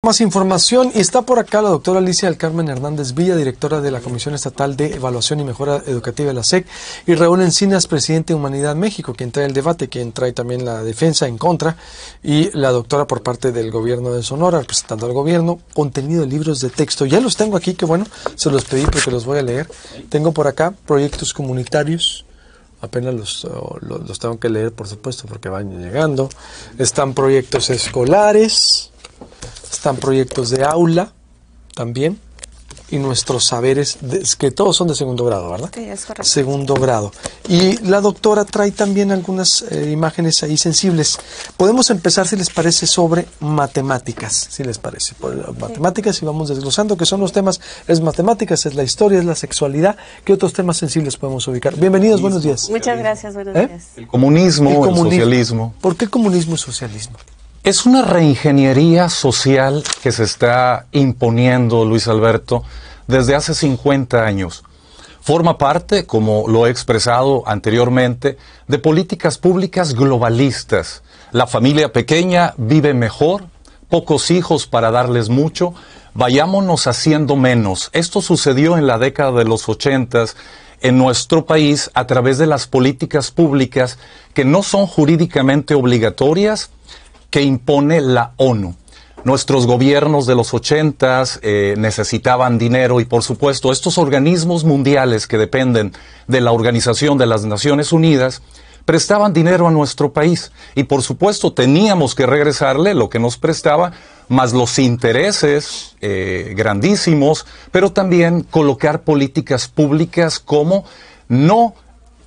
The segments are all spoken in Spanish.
Más información y está por acá la doctora Alicia del Carmen Hernández Villa, directora de la Comisión Estatal de Evaluación y Mejora Educativa de la SEC, y Raúl Encinas, presidente de Humanidad México, quien trae el debate, quien trae también la defensa en contra, y la doctora por parte del gobierno de Sonora, representando al gobierno, contenido de libros de texto. Ya los tengo aquí, que bueno, se los pedí porque los voy a leer. Tengo por acá proyectos comunitarios. Apenas los tengo que leer, por supuesto, porque van llegando. Están proyectos escolares. Están proyectos de aula también, y nuestros saberes, que todos son de segundo grado, ¿verdad? Sí, es correcto. Segundo grado. Y la doctora trae también algunas imágenes ahí sensibles. Podemos empezar, si les parece, sobre matemáticas, si les parece. Matemáticas, y vamos desglosando, que son los temas, es matemáticas, es la historia, es la sexualidad. ¿Qué otros temas sensibles podemos ubicar? Bienvenidos, buenos días. Muchas gracias, buenos días. El comunismo, el socialismo. ¿Por qué comunismo y socialismo? Es una reingeniería social que se está imponiendo, Luis Alberto, desde hace 50 años. Forma parte, como lo he expresado anteriormente, de políticas públicas globalistas. La familia pequeña vive mejor, pocos hijos para darles mucho, vayámonos haciendo menos. Esto sucedió en la década de los 80s en nuestro país a través de las políticas públicas que no son jurídicamente obligatorias, que impone la ONU. Nuestros gobiernos de los 80s necesitaban dinero y, por supuesto, estos organismos mundiales que dependen de la Organización de las Naciones Unidas prestaban dinero a nuestro país y, por supuesto, teníamos que regresarle lo que nos prestaba, más los intereses grandísimos, pero también colocar políticas públicas como no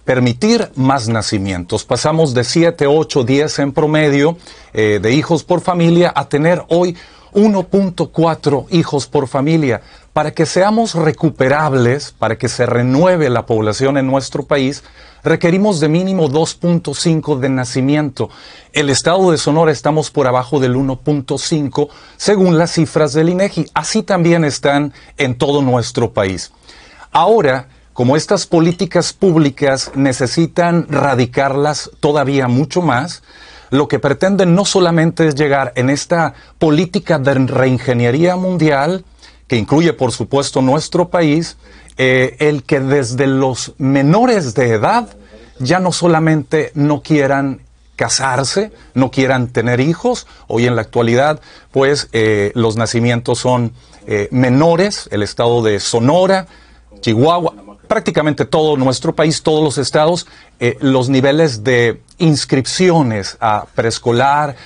permitir más nacimientos. Pasamos de 7, 8, 10 en promedio de hijos por familia a tener hoy 1.4 hijos por familia. Para que seamos recuperables, para que se renueve la población en nuestro país, requerimos de mínimo 2.5 de nacimiento. El estado de Sonora estamos por abajo del 1.5 según las cifras del INEGI. Así también están en todo nuestro país. Ahora, como estas políticas públicas necesitan radicarlas todavía mucho más, lo que pretenden no solamente es llegar en esta política de reingeniería mundial, que incluye por supuesto nuestro país, el que desde los menores de edad ya no solamente no quieran casarse, no quieran tener hijos. Hoy en la actualidad, pues, los nacimientos son menores. El estado de Sonora, Chihuahua, prácticamente todo nuestro país, todos los estados, los niveles de inscripciones a preescolar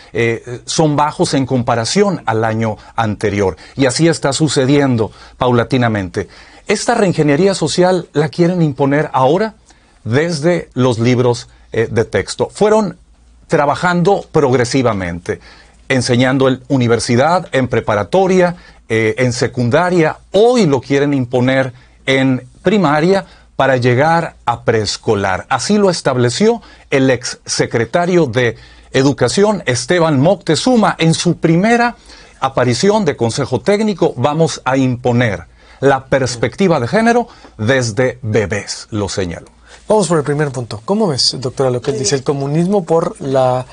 son bajos en comparación al año anterior. Y así está sucediendo paulatinamente. Esta reingeniería social la quieren imponer ahora desde los libros de texto. Fueron trabajando progresivamente, enseñando en universidad, en preparatoria, en secundaria. Hoy lo quieren imponer en primaria para llegar a preescolar. Así lo estableció el exsecretario de Educación, Esteban Moctezuma, en su primera aparición de Consejo Técnico. Vamos a imponer la perspectiva de género desde bebés, lo señaló. Vamos por el primer punto. ¿Cómo ves, doctora, lo que él dice? El comunismo por la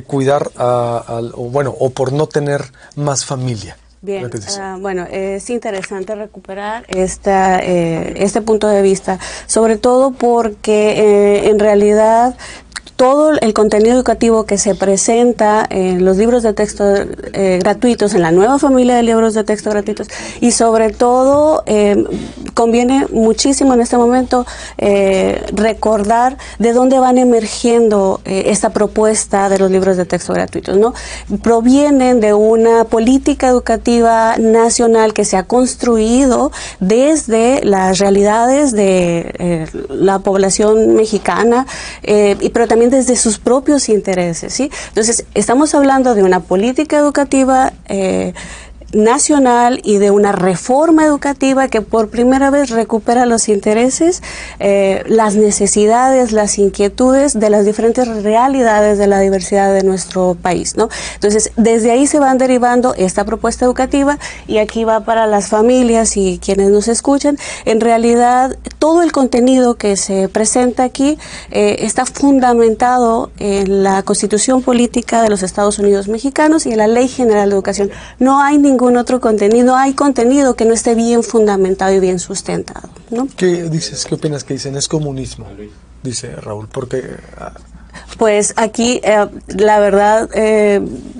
cuidar o por no tener más familia. Bien, bueno, es interesante recuperar este punto de vista, sobre todo porque en realidad todo el contenido educativo que se presenta en los libros de texto gratuitos, en la nueva familia de libros de texto gratuitos, y sobre todo conviene muchísimo en este momento recordar de dónde van emergiendo esta propuesta de los libros de texto gratuitos, ¿no? Provienen de una política educativa nacional que se ha construido desde las realidades de la población mexicana, pero también desde sus propios intereses, ¿sí? Entonces, estamos hablando de una política educativa nacional y de una reforma educativa que por primera vez recupera los intereses, las necesidades, las inquietudes de las diferentes realidades de la diversidad de nuestro país, ¿no? Entonces, desde ahí se van derivando esta propuesta educativa, y aquí va para las familias y quienes nos escuchan. En realidad, todo el contenido que se presenta aquí está fundamentado en la Constitución Política de los Estados Unidos Mexicanos y en la Ley General de Educación. No hay ningún otro contenido, no hay contenido que no esté bien fundamentado y bien sustentado, ¿no? ¿Qué dices? ¿Qué opinas que dicen? Es comunismo, dice Raúl, porque... Pues aquí la verdad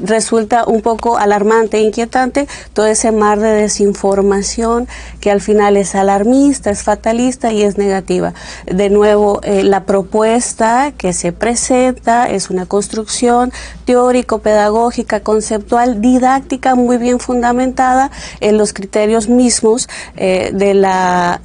resulta un poco alarmante e inquietante todo ese mar de desinformación que al final es alarmista, es fatalista y es negativa. De nuevo, la propuesta que se presenta es una construcción teórico-pedagógica, conceptual, didáctica, muy bien fundamentada en los criterios mismos de la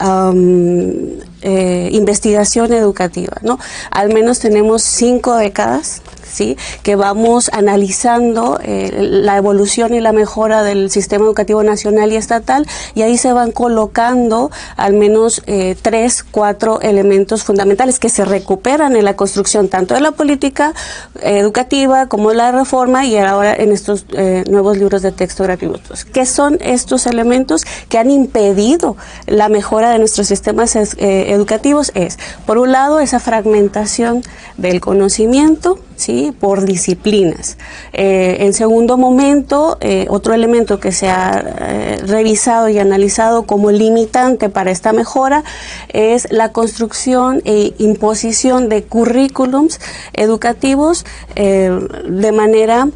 investigación educativa, ¿no? Al menos tenemos 5 décadas, ¿sí?, que vamos analizando la evolución y la mejora del sistema educativo nacional y estatal, y ahí se van colocando al menos 3, 4 elementos fundamentales que se recuperan en la construcción tanto de la política educativa como de la reforma, y ahora en estos nuevos libros de texto gratuitos. ¿Qué son estos elementos que han impedido la mejora de nuestros sistemas educativos? Es, por un lado, esa fragmentación del conocimiento, ¿sí?, por disciplinas. En segundo momento, otro elemento que se ha revisado y analizado como limitante para esta mejora es la construcción e imposición de currículums educativos de manera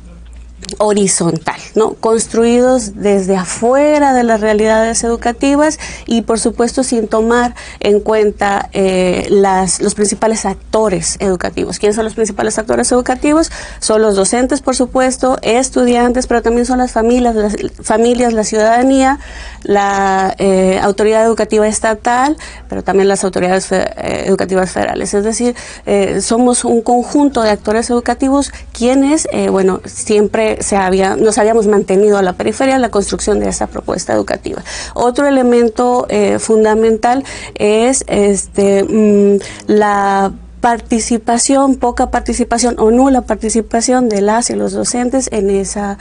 horizontal, ¿no?, construidos desde afuera de las realidades educativas y por supuesto sin tomar en cuenta los principales actores educativos. ¿Quiénes son los principales actores educativos? Son los docentes, por supuesto, estudiantes, pero también son las familias, la ciudadanía, la autoridad educativa estatal, pero también las autoridades educativas federales. Es decir, somos un conjunto de actores educativos quienes, siempre nos habíamos mantenido a la periferia en la construcción de esta propuesta educativa. Otro elemento fundamental es la participación, poca participación o nula participación de las y los docentes en ese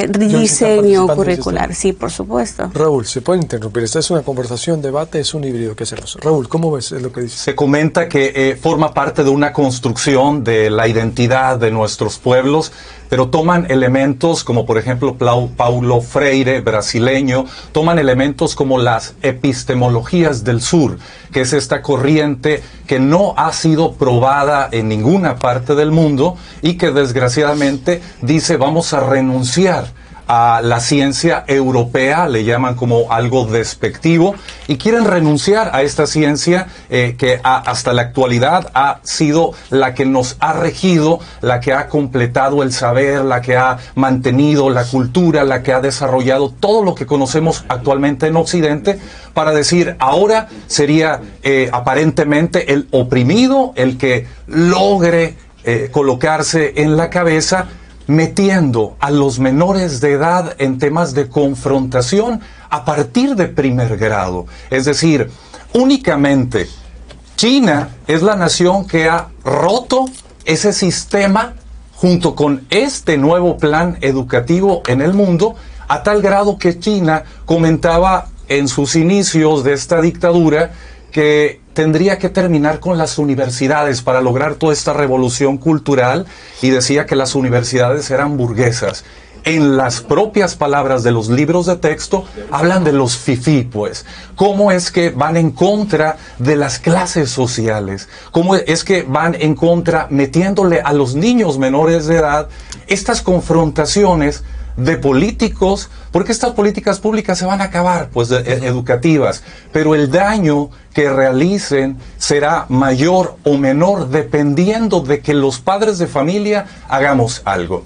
diseño curricular. Sí, por supuesto. Raúl, se puede interrumpir. Esta es una conversación, debate, es un híbrido que hacemos. Raúl, ¿cómo ves lo que dice? Se comenta que forma parte de una construcción de la identidad de nuestros pueblos, pero toman elementos como, por ejemplo, Paulo Freire, brasileño, toman elementos como las epistemologías del sur, que es esta corriente que no ha sido probada en ninguna parte del mundo y que desgraciadamente dice vamos a renunciar a la ciencia europea, le llaman como algo despectivo, y quieren renunciar a esta ciencia que hasta la actualidad ha sido la que nos ha regido, la que ha completado el saber, la que ha mantenido la cultura, la que ha desarrollado todo lo que conocemos actualmente en Occidente, para decir ahora sería aparentemente el oprimido el que logre colocarse en la cabeza, metiendo a los menores de edad en temas de confrontación a partir de primer grado. Es decir, únicamente China es la nación que ha roto ese sistema junto con este nuevo plan educativo en el mundo, a tal grado que China comentaba en sus inicios de esta dictadura que tendría que terminar con las universidades para lograr toda esta revolución cultural, y decía que las universidades eran burguesas. En las propias palabras de los libros de texto hablan de los fifí, pues. ¿Cómo es que van en contra de las clases sociales? ¿Cómo es que van en contra, metiéndole a los niños menores de edad estas confrontaciones de políticos, porque estas políticas públicas se van a acabar, pues, educativas, pero el daño que realicen será mayor o menor dependiendo de que los padres de familia hagamos algo.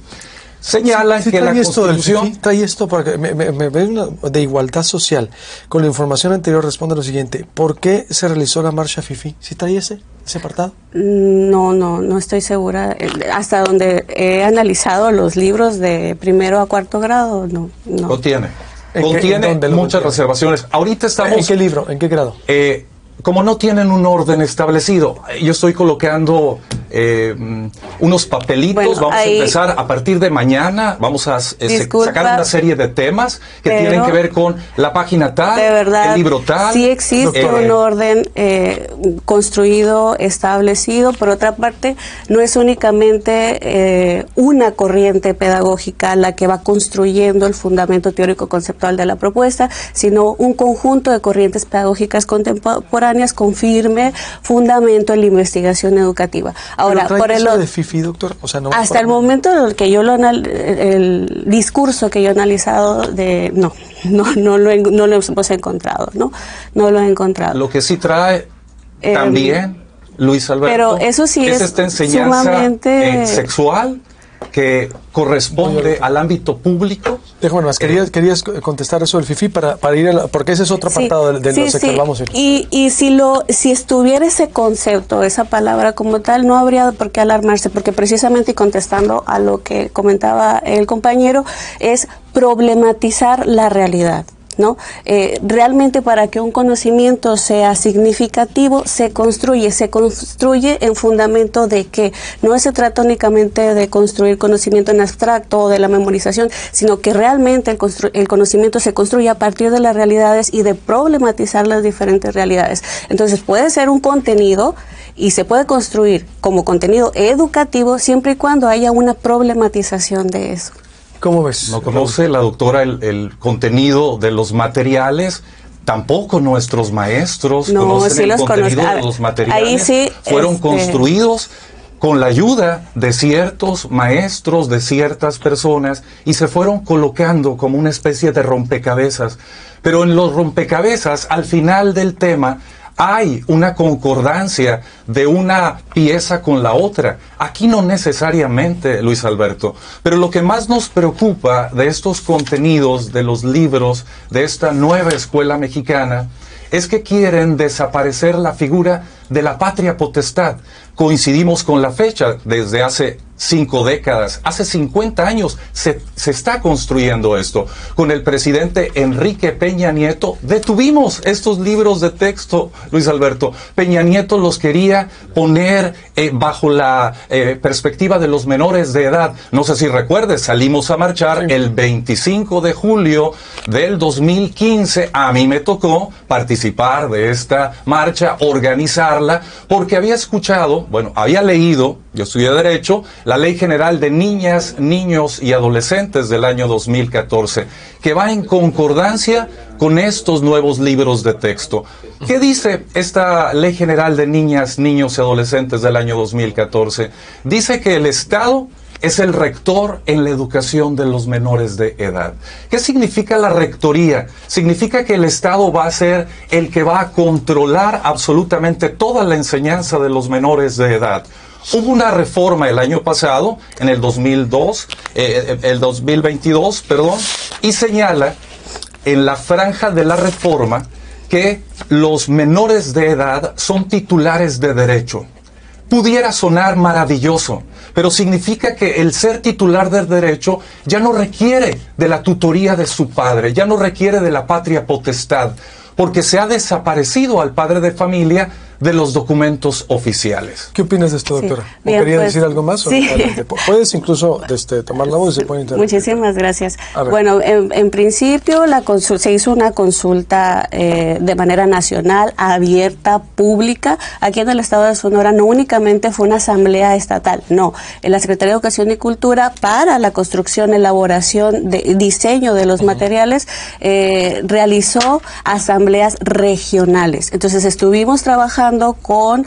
Señalan que la Constitución... Trae esto para que me de igualdad social. Con la información anterior responde lo siguiente: ¿por qué se realizó la marcha FIFI? ¿Sí trae ese apartado? No estoy segura. Hasta donde he analizado los libros de primero a cuarto grado, no. ¿Lo tiene? contiene muchas reservaciones. Ahorita estamos... ¿En qué libro? ¿En qué grado? Como no tienen un orden establecido, yo estoy colocando unos papelitos. Bueno, vamos a empezar a partir de mañana. Vamos a sacar una serie de temas que tienen que ver con la página tal, de verdad, el libro tal. Sí existe un orden construido, establecido. Por otra parte, no es únicamente una corriente pedagógica la que va construyendo el fundamento teórico conceptual de la propuesta, sino un conjunto de corrientes pedagógicas contemporáneas con firme fundamento en la investigación educativa. Ahora, por el de FIFI, doctor, o sea, no hasta el momento en el que yo el discurso que yo he analizado no lo hemos encontrado, no lo he encontrado. Lo que sí trae también Luis Alberto, pero eso sí es esta enseñanza sexual que corresponde al ámbito público. Déjame más, querías contestar eso del FIFI para ir porque ese es otro apartado del sector. Vamos a ir. Y si estuviera ese concepto, esa palabra como tal, no habría por qué alarmarse, porque precisamente, y contestando a lo que comentaba el compañero, es problematizar la realidad, ¿no? Realmente, para que un conocimiento sea significativo, se construye en fundamento de que no se trata únicamente de construir conocimiento en abstracto o de la memorización, sino que realmente el conocimiento se construye a partir de las realidades y de problematizar las diferentes realidades. Entonces puede ser un contenido y se puede construir como contenido educativo siempre y cuando haya una problematización de eso. ¿Cómo ves? No conoce la doctora el contenido de los materiales, tampoco nuestros maestros conocen el contenido de los materiales. Ahí sí, fueron construidos con la ayuda de ciertos maestros, de ciertas personas, y se fueron colocando como una especie de rompecabezas. Pero en los rompecabezas, al final del tema, hay una concordancia de una pieza con la otra. Aquí no necesariamente, Luis Alberto, pero lo que más nos preocupa de estos contenidos, de los libros, de esta nueva escuela mexicana, es que quieren desaparecer la figura de la patria potestad. Coincidimos con la fecha desde hace 5 décadas, hace 50 años se está construyendo esto. Con el presidente Enrique Peña Nieto detuvimos estos libros de texto, Luis Alberto. Peña Nieto los quería poner bajo la perspectiva de los menores de edad. No sé si recuerdes, salimos a marchar el 25 de julio del 2015. A mí me tocó participar de esta marcha, organizarla, porque había escuchado, había leído, yo estudié Derecho, la Ley General de Niñas, Niños y Adolescentes del año 2014, que va en concordancia con estos nuevos libros de texto. ¿Qué dice esta Ley General de Niñas, Niños y Adolescentes del año 2014? Dice que el Estado es el rector en la educación de los menores de edad. ¿Qué significa la rectoría? Significa que el Estado va a ser el que va a controlar absolutamente toda la enseñanza de los menores de edad. Hubo una reforma el año pasado, en el 2022, y señala en la franja de la reforma que los menores de edad son titulares de derecho. Pudiera sonar maravilloso, pero significa que el ser titular del derecho ya no requiere de la tutoría de su padre, ya no requiere de la patria potestad, porque se ha desaparecido al padre de familia de los documentos oficiales. ¿Qué opinas de esto, doctora? Sí. Bien, ¿Quería decir algo más? Sí. Puedes incluso tomar la voz y se puede interrumpir. Muchísimas gracias. Bueno, en principio se hizo una consulta de manera nacional, abierta, pública. Aquí en el estado de Sonora no únicamente fue una asamblea estatal, no. En la Secretaría de Educación y Cultura, para la construcción, elaboración, diseño de los materiales, realizó asambleas regionales. Entonces estuvimos trabajando con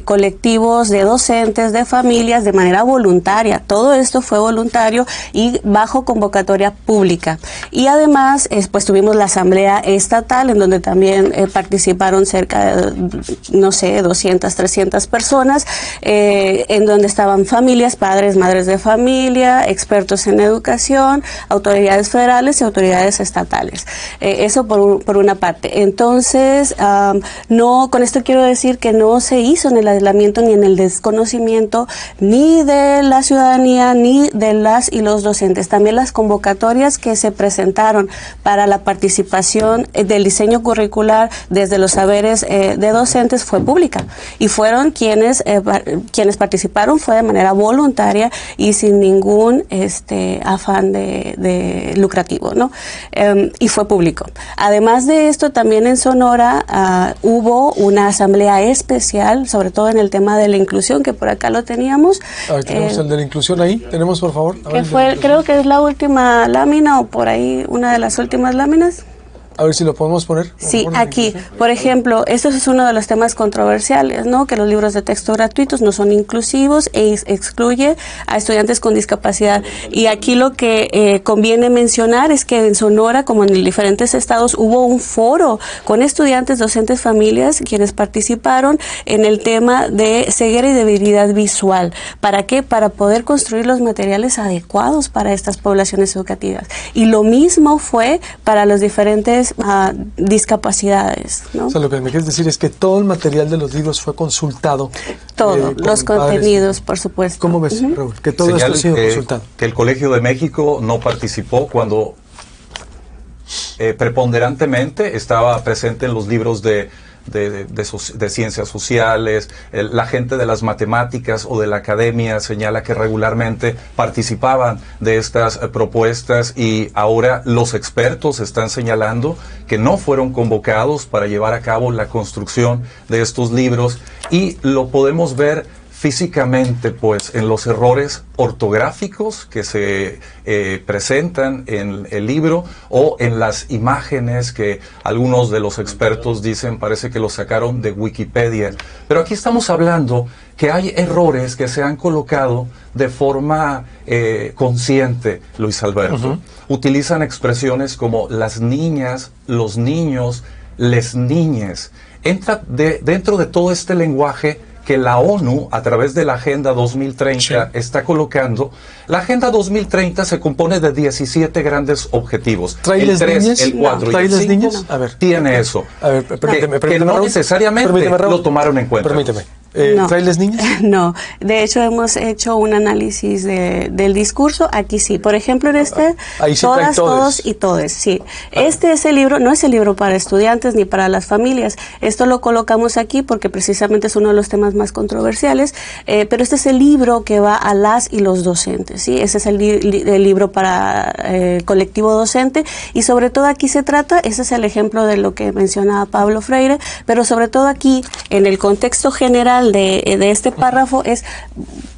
colectivos de docentes, de familias, de manera voluntaria. Todo esto fue voluntario y bajo convocatoria pública. Y además, pues tuvimos la asamblea estatal, en donde también participaron cerca de, 200, 300 personas, en donde estaban familias, padres, madres de familia, expertos en educación, autoridades federales y autoridades estatales. Eso por una parte. Entonces, no, con esto quiero decir decir que no se hizo en el aislamiento ni en el desconocimiento ni de la ciudadanía ni de las y los docentes. También las convocatorias que se presentaron para la participación del diseño curricular desde los saberes de docentes fue pública, y fueron quienes participaron fue de manera voluntaria y sin ningún afán de lucrativo, ¿no? Y fue público. Además de esto, también en Sonora hubo una asamblea especial, sobre todo en el tema de la inclusión, que por acá lo teníamos. A ver, tenemos el de la inclusión ahí. Tenemos, por favor. Que fue, creo que es la última lámina, o por ahí una de las últimas láminas. A ver si lo podemos poner. Sí, aquí, por ejemplo, este es uno de los temas controversiales, ¿no? Que los libros de texto gratuitos no son inclusivos e excluye a estudiantes con discapacidad. Y aquí lo que conviene mencionar es que en Sonora, como en diferentes estados, hubo un foro con estudiantes, docentes, familias, quienes participaron en el tema de ceguera y debilidad visual. ¿Para qué? Para poder construir los materiales adecuados para estas poblaciones educativas. Y lo mismo fue para los diferentes discapacidades, ¿no? O sea, lo que me quieres decir es que todo el material de los libros fue consultado. Todo, los contenidos, por supuesto. ¿Cómo ves, Raúl? Que todo esto ha sido consultado. Que el Colegio de México no participó cuando preponderantemente estaba presente en los libros de ciencias sociales. La gente de las matemáticas o de la academia señala que regularmente participaban de estas propuestas, y ahora los expertos están señalando que no fueron convocados para llevar a cabo la construcción de estos libros, y lo podemos ver físicamente, pues, en los errores ortográficos que se presentan en el libro, o en las imágenes que algunos de los expertos dicen parece que lo sacaron de Wikipedia. Pero aquí estamos hablando que hay errores que se han colocado de forma consciente, Luis Alberto. Utilizan expresiones como las niñas, los niños, les niñes. Entra dentro de todo este lenguaje que la ONU, a través de la Agenda 2030, está colocando. La Agenda 2030 se compone de 17 grandes objetivos. El 3, el 4 y el 5 tiene eso. A ver, permíteme, que no necesariamente lo tomaron en cuenta. Permíteme. No. ¿Trailers niños? No, de hecho hemos hecho un análisis del discurso, aquí sí, por ejemplo en ahí sí todas, todos y todes, sí. Ese libro no es el libro para estudiantes ni para las familias, esto lo colocamos aquí porque precisamente es uno de los temas más controversiales, pero este es el libro que va a las y los docentes, ¿sí? Ese es el libro para colectivo docente, y sobre todo aquí se trata, ese es el ejemplo de lo que mencionaba Pablo Freire, pero sobre todo aquí, en el contexto general de este párrafo, es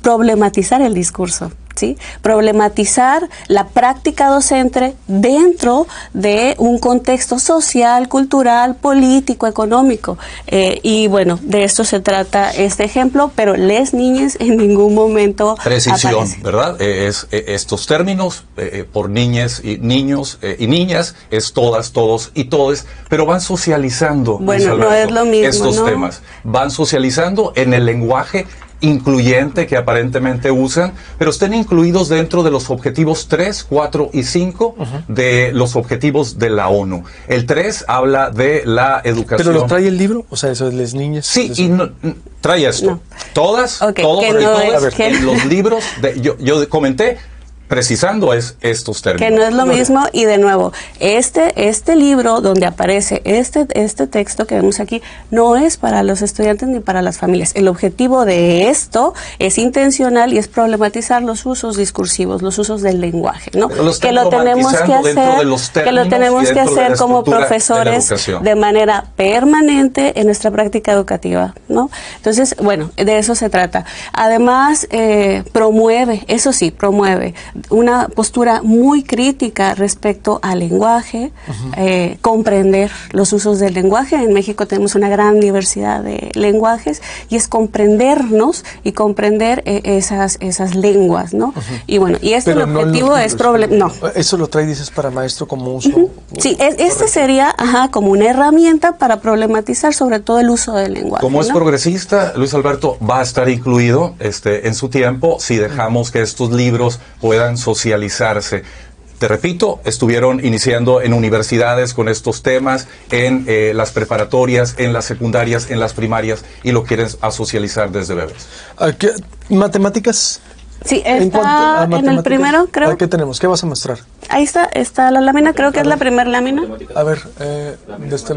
problematizar el discurso, ¿sí? Problematizar la práctica docente dentro de un contexto social, cultural, político, económico. Y bueno, de esto se trata este ejemplo, pero les niñas en ningún momento precisión, aparece. ¿verdad? Estos términos por niñas y niños y niñas es todas, todos y todes, pero van socializando, bueno, Alberto, no es lo mismo, estos ¿no? temas. Van socializando en el lenguaje incluyente que aparentemente usan, pero estén incluidos dentro de los objetivos 3, 4 y 5 de los objetivos de la ONU. El 3 habla de la educación. ¿Pero lo trae el libro? O sea, eso es las niñas. Sí, y no, trae esto. No. Todas, Okay, todos y no todas, es, en los libros, yo comenté, precisando estos términos. Que no es lo mismo, y de nuevo, este libro donde aparece este texto que vemos aquí no es para los estudiantes ni para las familias. El objetivo de esto es intencional y es problematizar los usos discursivos, los usos del lenguaje, ¿no? Que lo tenemos que hacer, como profesores de manera permanente en nuestra práctica educativa, ¿no? Entonces, bueno, de eso se trata. Además, promueve una postura muy crítica respecto al lenguaje, comprender los usos del lenguaje. En México tenemos una gran diversidad de lenguajes, y es comprendernos y comprender esas lenguas, ¿no? Y bueno, y el objetivo es no. Eso lo trae, dices, para maestro como uso. Sí, sería como una herramienta para problematizar sobre todo el uso del lenguaje. Como es progresista, Luis Alberto, va a estar incluido en su tiempo si dejamos que estos libros puedan socializarse. te repito, estuvieron iniciando en universidades con estos temas, en las preparatorias, en las secundarias, en las primarias, y lo quieren a socializar desde bebés. ¿Matemáticas? Sí, está en el primero, creo. ¿Qué tenemos? ¿Qué vas a mostrar? Ahí está la lámina, creo que es la primera lámina. A ver,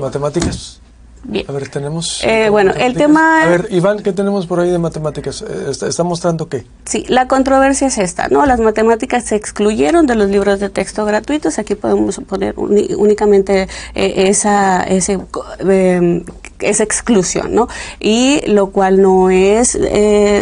matemáticas. Bien. A ver, tenemos... bueno, el tema... A ver, Iván, ¿qué tenemos por ahí de matemáticas? ¿Está mostrando qué? Sí, la controversia es esta, ¿no? Las matemáticas se excluyeron de los libros de texto gratuitos. Aquí podemos poner únicamente esa exclusión, ¿no? Y lo cual no es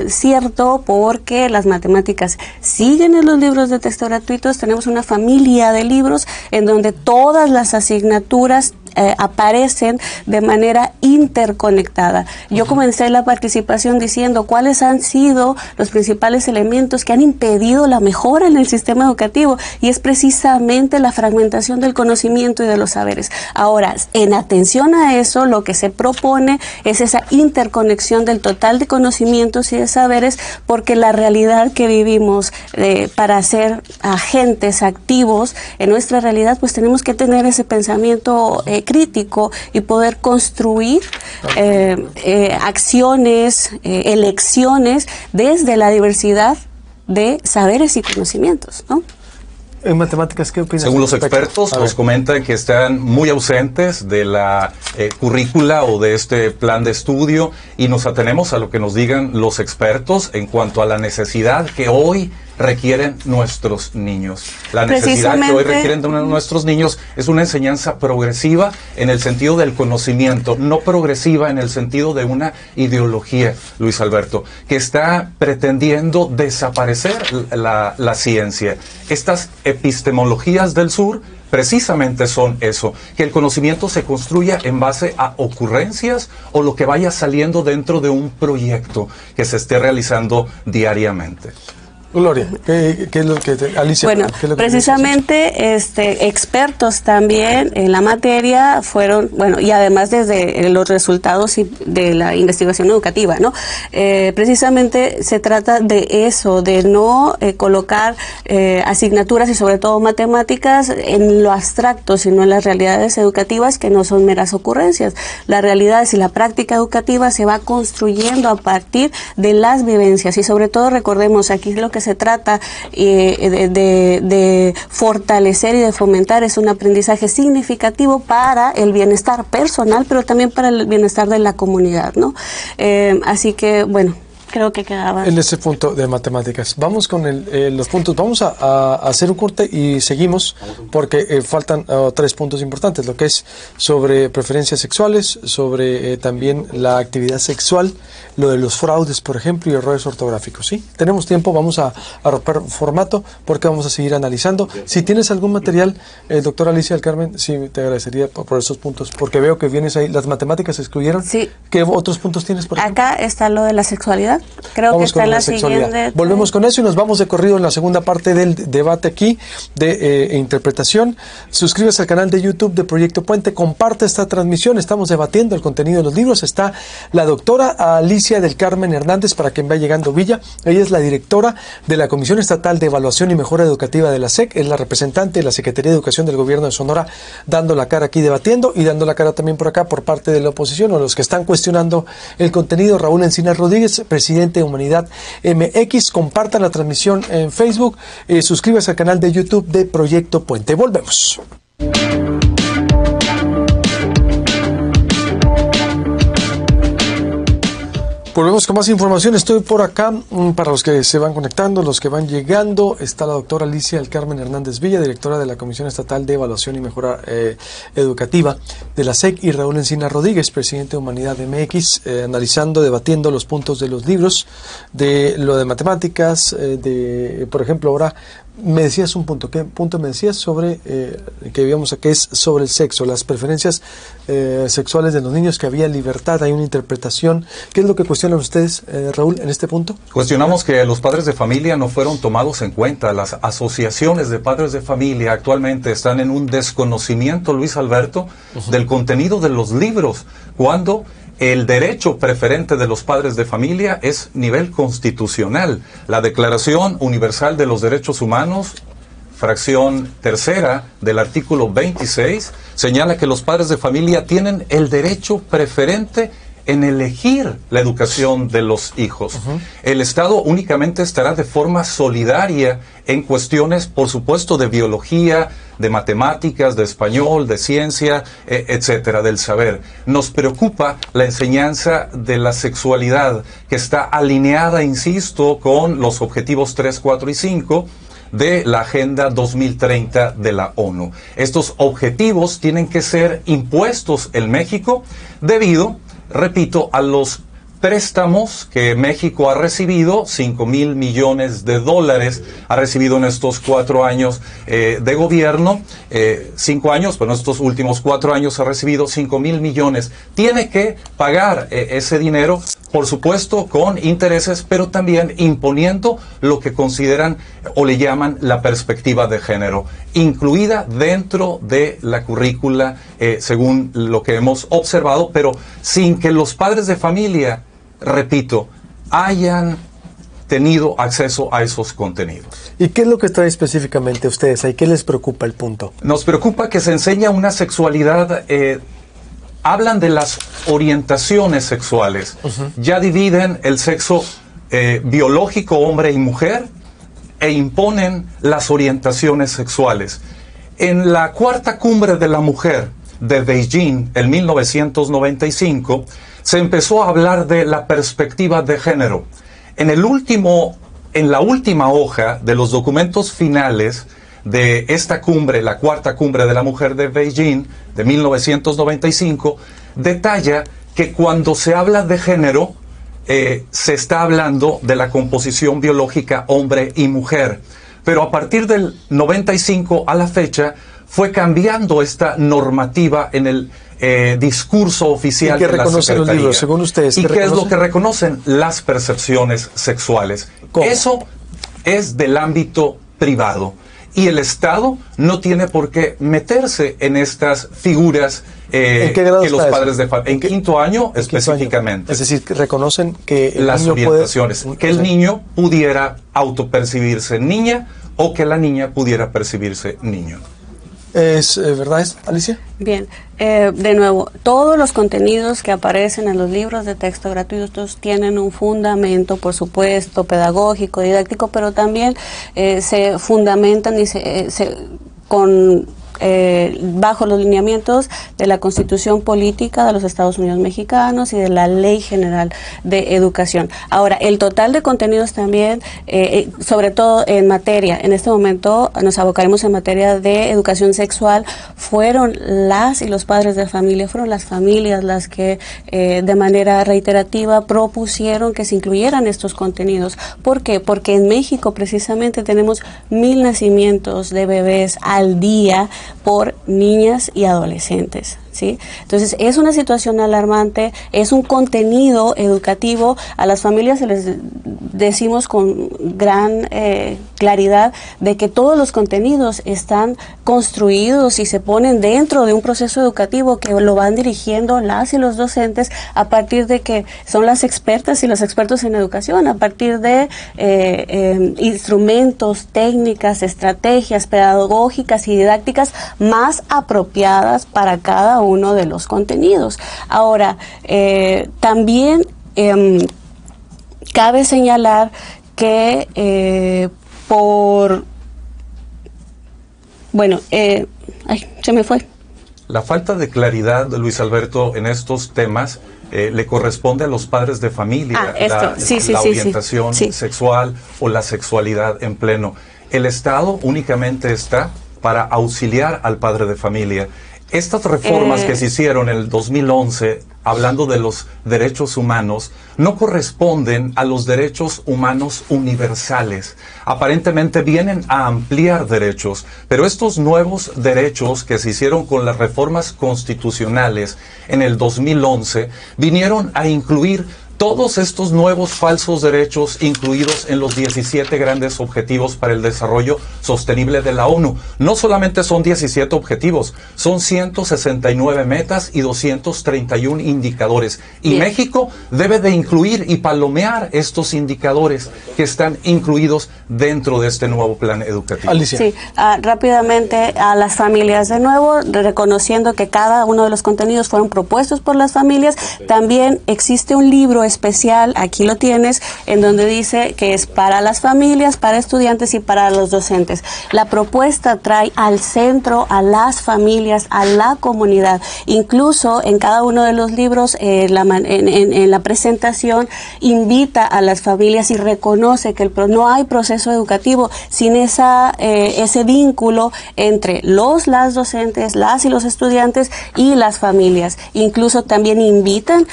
cierto, porque las matemáticas siguen en los libros de texto gratuitos. Tenemos una familia de libros en donde todas las asignaturas aparecen de manera interconectada. Yo comencé la participación diciendo cuáles han sido los principales elementos que han impedido la mejora en el sistema educativo, y es precisamente la fragmentación del conocimiento y de los saberes. Ahora, en atención a eso, lo que se propone es esa interconexión del total de conocimientos y de saberes, porque la realidad que vivimos, para ser agentes activos en nuestra realidad, pues tenemos que tener ese pensamiento crítico y poder construir acciones, elecciones desde la diversidad de saberes y conocimientos, ¿no? En matemáticas, ¿qué opinas? Según los expertos, nos comentan que están muy ausentes de la currícula o de este plan de estudio, y nos atenemos a lo que nos digan los expertos en cuanto a la necesidad que hoy requieren nuestros niños. La necesidad que hoy requieren de nuestros niños es una enseñanza progresiva en el sentido del conocimiento, no progresiva en el sentido de una ideología, Luis Alberto, que está pretendiendo desaparecer la ciencia. Estas epistemologías del sur precisamente son eso, que el conocimiento se construya en base a ocurrencias o lo que vaya saliendo dentro de un proyecto que se esté realizando diariamente. Gloria, ¿qué es lo que Alicia? Bueno, ¿qué es lo que precisamente expertos también en la materia fueron, bueno, y además desde los resultados de la investigación educativa, ¿no? Precisamente se trata de eso, de no colocar asignaturas y sobre todo matemáticas en lo abstracto, sino en las realidades educativas, que no son meras ocurrencias. Las realidades y la práctica educativa se va construyendo a partir de las vivencias, y sobre todo recordemos, aquí lo que se trata de fortalecer y de fomentar es un aprendizaje significativo para el bienestar personal, pero también para el bienestar de la comunidad, ¿no? Así que, bueno, creo que quedaba en ese punto de matemáticas. Vamos con los puntos. Vamos a hacer un corte y seguimos, porque faltan 3 puntos importantes, lo que es sobre preferencias sexuales, sobre también la actividad sexual, lo de los fraudes, por ejemplo, y errores ortográficos. ¿Sí? Tenemos tiempo, vamos a romper formato, porque vamos a seguir analizando. Si tienes algún material, doctora Alicia del Carmen, sí, te agradecería por esos puntos, porque veo que vienes ahí. Las matemáticas se excluyeron. Sí. ¿Qué otros puntos tienes, por ejemplo? Acá está lo de la sexualidad. Creo vamos que está con la sexualidad. siguiente. Volvemos con eso y nos vamos de corrido en la segunda parte del debate aquí de interpretación. Suscríbase al canal de YouTube de Proyecto Puente, comparte esta transmisión. Estamos debatiendo el contenido de los libros. Está la doctora Alicia del Carmen Hernández, para quien va llegando Villa. Ella es la directora de la Comisión Estatal de Evaluación y Mejora Educativa de la SEC. Es la representante de la Secretaría de Educación del Gobierno de Sonora, dando la cara aquí debatiendo, y dando la cara también por acá por parte de la oposición o los que están cuestionando el contenido. Raúl Encinas Rodríguez, presidente de Humanidad MX. Compartan la transmisión en Facebook, suscríbase al canal de YouTube de Proyecto Puente. Volvemos. Volvemos con más información. Estoy por acá para los que se van conectando, los que van llegando. Está la doctora Alicia del Carmen Hernández Villa, directora de la Comisión Estatal de Evaluación y Mejora Educativa de la SEC, y Raúl Encinas Rodríguez, presidente de Humanidad MX, analizando, debatiendo los puntos de los libros, de lo de matemáticas, por ejemplo, ahora me decías un punto. ¿Qué punto me decías sobre, que vimos aquí, es sobre el sexo, las preferencias sexuales de los niños, que había libertad, hay una interpretación? ¿Qué es lo que cuestionan ustedes, Raúl, en este punto? Cuestionamos que los padres de familia no fueron tomados en cuenta. Las asociaciones de padres de familia actualmente están en un desconocimiento, Luis Alberto, del contenido de los libros, cuando el derecho preferente de los padres de familia es nivel constitucional. La Declaración Universal de los Derechos Humanos fracción tercera del artículo 26, señala que los padres de familia tienen el derecho preferente en elegir la educación de los hijos. El Estado únicamente estará de forma solidaria en cuestiones, por supuesto, de biología, de matemáticas, de español, de ciencia, etcétera, del saber. Nos preocupa la enseñanza de la sexualidad, que está alineada, insisto, con los objetivos 3, 4 y 5 de la Agenda 2030 de la ONU. Estos objetivos tienen que ser impuestos en México debido, repito, a los préstamos que México ha recibido, 5,000 millones de dólares ha recibido en estos 4 años de gobierno, 5 años, pero en estos últimos 4 años ha recibido 5,000 millones. Tiene que pagar ese dinero, por supuesto, con intereses, pero también imponiendo lo que consideran o le llaman la perspectiva de género, incluida dentro de la currícula, según lo que hemos observado, pero sin que los padres de familia, repito, hayan tenido acceso a esos contenidos. ¿Y qué es lo que trae específicamente a ustedes ahí? ¿Qué les preocupa el punto? Nos preocupa que se enseña una sexualidad, hablan de las orientaciones sexuales, ya dividen el sexo biológico, hombre y mujer, e imponen las orientaciones sexuales. En la cuarta cumbre de la mujer de Beijing, en 1995, se empezó a hablar de la perspectiva de género. En la última hoja de los documentos finales de esta cumbre, la cuarta cumbre de la mujer de Beijing, de 1995, detalla que cuando se habla de género, se está hablando de la composición biológica hombre y mujer. Pero a partir del 95 a la fecha, fue cambiando esta normativa en el discurso oficial de la Secretaría. ¿Y qué reconocen los libros, según ustedes? ¿Y qué es lo que reconocen? Las percepciones sexuales. ¿Cómo? Eso es del ámbito privado. Y el Estado no tiene por qué meterse en estas figuras ¿En qué grado que los padres de familia? En quinto año específicamente. Es decir, que reconocen que el las niño orientaciones, puede, que el niño pudiera autopercibirse niña o que la niña pudiera percibirse niño. ¿Es verdad, Alicia? Bien, de nuevo, todos los contenidos que aparecen en los libros de texto gratuitos tienen un fundamento, por supuesto, pedagógico, didáctico, pero también se fundamentan y bajo los lineamientos de la Constitución Política de los Estados Unidos Mexicanos y de la Ley General de Educación. Ahora, el total de contenidos también, sobre todo en este momento nos abocaremos en materia de educación sexual, fueron las y los padres de familia, fueron las familias las que de manera reiterativa propusieron que se incluyeran estos contenidos. ¿Por qué? Porque en México precisamente tenemos 1,000 nacimientos de bebés al día por niñas y adolescentes, ¿sí? Entonces es una situación alarmante, es un contenido educativo. A las familias se les decimos con gran claridad de que todos los contenidos están construidos y se ponen dentro de un proceso educativo que lo van dirigiendo las y los docentes a partir de que son las expertas y los expertos en educación, a partir de instrumentos, técnicas, estrategias pedagógicas y didácticas más apropiadas para cada uno de los contenidos. Ahora, también cabe señalar que se me fue. La falta de claridad, Luis Alberto, en estos temas le corresponde a los padres de familia, la orientación sexual o la sexualidad en pleno. El Estado únicamente está para auxiliar al padre de familia. Estas reformas que se hicieron en el 2011, hablando de los derechos humanos, no corresponden a los derechos humanos universales. Aparentemente vienen a ampliar derechos, pero estos nuevos derechos que se hicieron con las reformas constitucionales en el 2011 vinieron a incluir todos estos nuevos falsos derechos incluidos en los 17 grandes objetivos para el desarrollo sostenible de la ONU. No solamente son 17 objetivos, son 169 metas y 231 indicadores. Y Bien. México debe de incluir y palomear estos indicadores que están incluidos dentro de este nuevo plan educativo. Alicia. Sí, rápidamente a las familias de nuevo, reconociendo que cada uno de los contenidos fueron propuestos por las familias. También existe un libro especial, aquí lo tienes, en donde dice que es para las familias, para estudiantes y para los docentes. La propuesta trae al centro a las familias, a la comunidad. Incluso en cada uno de los libros, en la presentación, invita a las familias y reconoce que no hay proceso educativo sin ese vínculo entre las docentes, las y los estudiantes y las familias. Incluso también invitan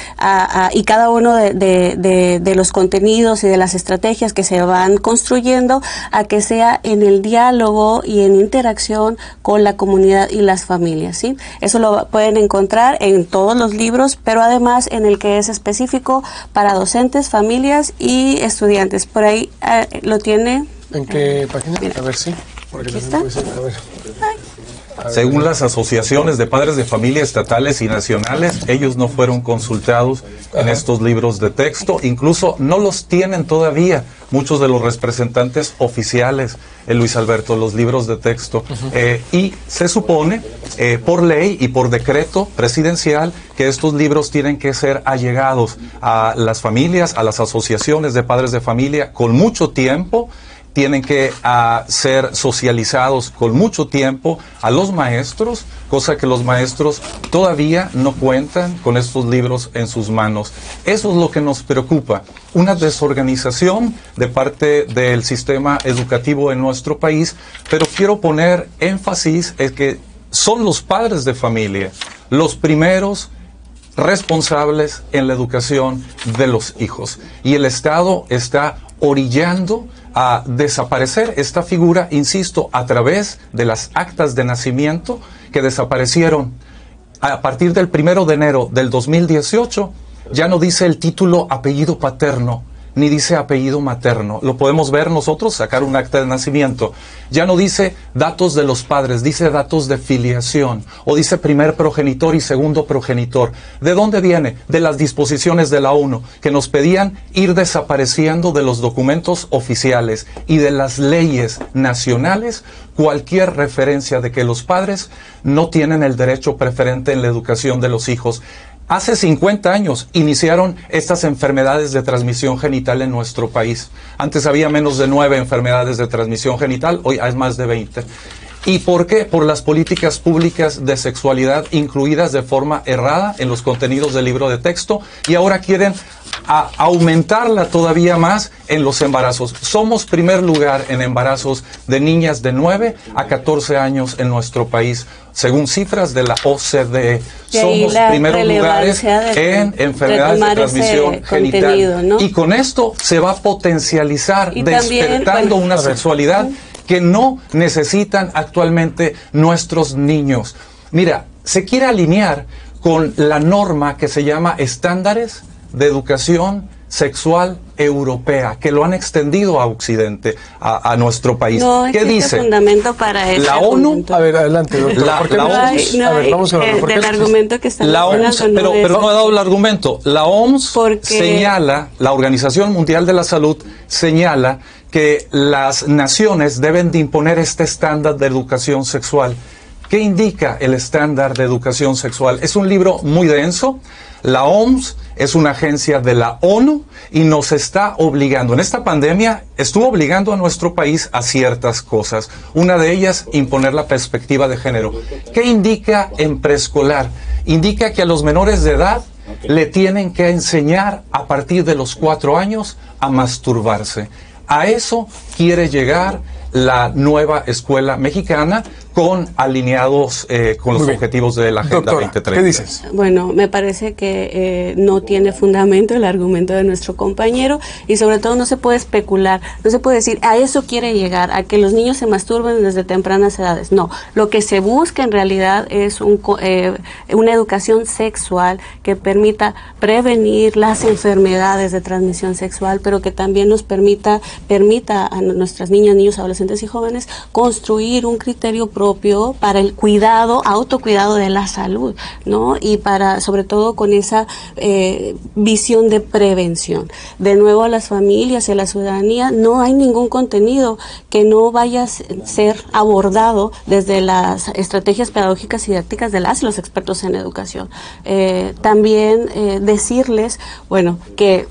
y cada uno de los contenidos y de las estrategias que se van construyendo a que sea en el diálogo y en interacción con la comunidad y las familias, ¿sí? Eso lo pueden encontrar en todos los libros, pero además en el que es específico para docentes, familias y estudiantes. Por ahí lo tiene. ¿En qué página? Mira. A ver, sí. Porque Aquí también está. puede ser, a ver. Según las asociaciones de padres de familia estatales y nacionales, ellos no fueron consultados en estos libros de texto, incluso no los tienen todavía muchos de los representantes oficiales, Luis Alberto, los libros de texto. Y se supone, por ley y por decreto presidencial, que estos libros tienen que ser allegados a las familias, a las asociaciones de padres de familia con mucho tiempo. Tienen que ser socializados con mucho tiempo a los maestros, cosa que los maestros todavía no cuentan con estos libros en sus manos. Eso es lo que nos preocupa, una desorganización de parte del sistema educativo en nuestro país, pero quiero poner énfasis en que son los padres de familia los primeros responsables en la educación de los hijos. Y el Estado está orillando a desaparecer esta figura, insisto, a través de las actas de nacimiento que desaparecieron a partir del 1 de enero del 2018. Ya no dice el título apellido paterno, ni dice apellido materno. Lo podemos ver nosotros, sacar un acta de nacimiento. Ya no dice datos de los padres, dice datos de filiación, o dice primer progenitor y segundo progenitor. ¿De dónde viene? De las disposiciones de la ONU, que nos pedían ir desapareciendo de los documentos oficiales y de las leyes nacionales cualquier referencia de que los padres no tienen el derecho preferente en la educación de los hijos. Hace 50 años iniciaron estas enfermedades de transmisión genital en nuestro país. Antes había menos de 9 enfermedades de transmisión genital, hoy hay más de 20. ¿Y por qué? Por las políticas públicas de sexualidad incluidas de forma errada en los contenidos del libro de texto, y ahora quieren aumentarla todavía más en los embarazos. Somos primer lugar en embarazos de niñas de 9 a 14 años en nuestro país, según cifras de la OCDE. Somos primeros lugares en enfermedades de transmisión genital. ¿No? Y con esto se va a potencializar, y despertando también, una sexualidad que no necesitan actualmente nuestros niños. Mira, se quiere alinear con la norma que se llama Estándares de Educación Sexual Europea, que lo han extendido a Occidente, a nuestro país. No, ¿qué dice? Fundamento para la ONU. A ver, adelante, doctor. La OMS. A ver, vamos a ver. Del argumento que está la OMS, pero no he dado el argumento. La OMS señala, la Organización Mundial de la Salud señala que las naciones deben de imponer este estándar de educación sexual. ¿Qué indica el estándar de educación sexual? Es un libro muy denso. La OMS es una agencia de la ONU y nos está obligando, en esta pandemia estuvo obligando a nuestro país a ciertas cosas. Una de ellas, imponer la perspectiva de género. ¿Qué indica en preescolar? Indica que a los menores de edad le tienen que enseñar a partir de los 4 años a masturbarse. A eso quiere llegar la nueva escuela mexicana, alineados con los objetivos de la Agenda 2030. ¿Qué dices? Bueno, me parece que no tiene fundamento el argumento de nuestro compañero y sobre todo no se puede especular, no se puede decir a eso quiere llegar, a que los niños se masturben desde tempranas edades. No, lo que se busca en realidad es una educación sexual que permita prevenir las enfermedades de transmisión sexual, pero que también nos permita a nuestras niñas, niños, adolescentes y jóvenes construir un criterio propio para el autocuidado de la salud, ¿no? Y para, sobre todo, con esa visión de prevención. De nuevo, a las familias y a la ciudadanía, no hay ningún contenido que no vaya a ser abordado desde las estrategias pedagógicas y didácticas de las y los expertos en educación. También decirles, bueno, que